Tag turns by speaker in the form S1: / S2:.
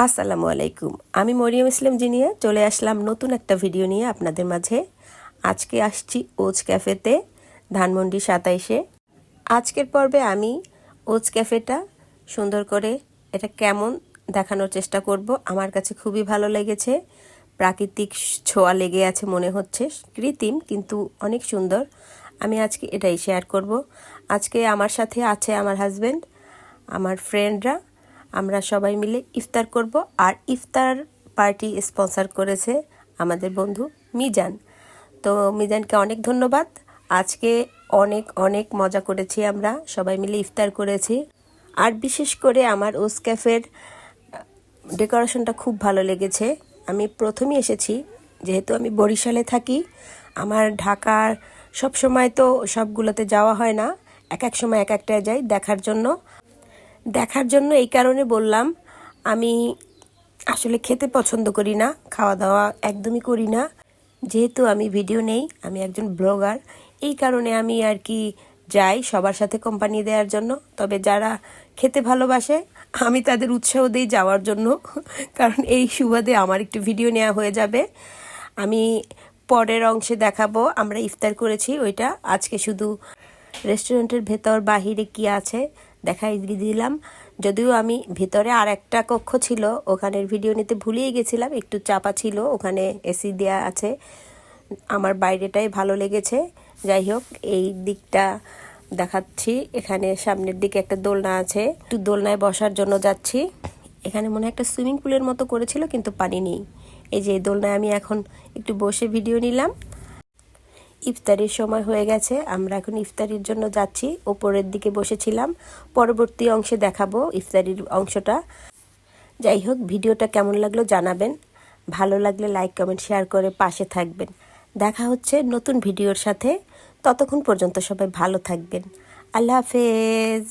S1: আসসালামু আলাইকুম। আমি মরিয়ম ইসলাম জিনিয়া চলে আসলাম নতুন একটা ভিডিও নিয়ে আপনাদের মাঝে। আজকে আসছি ওজ ক্যাফেতে, ধানমন্ডি 27-এ। আজকের পর্বে আমি ওজ ক্যাফেটা সুন্দর করে এটা কেমন দেখানোর চেষ্টা করব। আমার কাছে খুবই ভালো লেগেছে, প্রাকৃতিক ছোঁয়া লেগে আছে মনে হচ্ছে, কৃত্রিম কিন্তু অনেক সুন্দর। আমি আজকে এটাই শেয়ার করব। আজকে আমার সাথে আছে আমার হাজব্যান্ড, আমার ফ্রেন্ডরা, আমরা সবাই মিলে ইফতার করব। আর ইফতার পার্টি স্পন্সর করেছে আমাদের বন্ধু মিজান। তো মিজানকে অনেক ধন্যবাদ। আজকে অনেক অনেক মজা করেছি, আমরা সবাই মিলে ইফতার করেছি। আর বিশেষ করে আমার ওজ ক্যাফের ডেকোরেশনটা খুব ভালো লেগেছে। আমি প্রথমেই এসেছি, যেহেতু আমি বরিশালে থাকি, আমার ঢাকার সব সময় তো সবগুলোতে যাওয়া হয় না, এক এক সময় এক একটায় যাই দেখার জন্য। এই কারণে বললাম, আমি আসলে খেতে পছন্দ করি না, খাওয়া দাওয়া একদমই করি না, যেহেতু আমি ভিডিও নেই, আমি একজন ব্লগার। এই কারণে আমি আর কি যাই সবার সাথে কোম্পানি দেওয়ার জন্য। তবে যারা খেতে ভালোবাসে আমি তাদের উৎসাহ দিই যাওয়ার জন্য, কারণ এই সুবাদে আমার একটু ভিডিও নেওয়া হয়ে যাবে। আমি পরের অংশে দেখাবো আমরা ইফতার করেছি ওইটা। আজকে শুধু রেস্টুরেন্টের ভেতর বাহিরে কি আছে দেখাই দিলাম। যদিও আমি ভেতরে আর একটা কক্ষ ছিল, ওখানের ভিডিও নিতে ভুলেই গেছিলাম, একটু চাপা ছিল, ওখানে এসি দেয়া আছে। আমার বাইরেটাই ভালো লেগেছে। যাই হোক, এই দিকটা দেখাচ্ছি। এখানে সামনের দিকে একটা দোলনা আছে, একটু দোলনায় বসার জন্য যাচ্ছি। এখানে মনে হয় একটা সুইমিং পুলের মতো করেছিল, কিন্তু পানি নেই। এই যে দোলনায় আমি এখন একটু বসে ভিডিও নিলাম। ইফতারির সময় হয়ে গেছে, আমরা এখন ইফতারির জন্য যাচ্ছি। ওপরের দিকে বসেছিলাম, পরবর্তী অংশে দেখাবো ইফতারির অংশটা। যাই হোক, ভিডিওটা কেমন লাগলো জানাবেন। ভালো লাগলে লাইক কমেন্ট শেয়ার করে পাশে থাকবেন। দেখা হচ্ছে নতুন ভিডিওর সাথে। ততক্ষণ পর্যন্ত সবাই ভালো থাকবেন। আল্লাহ হাফেজ।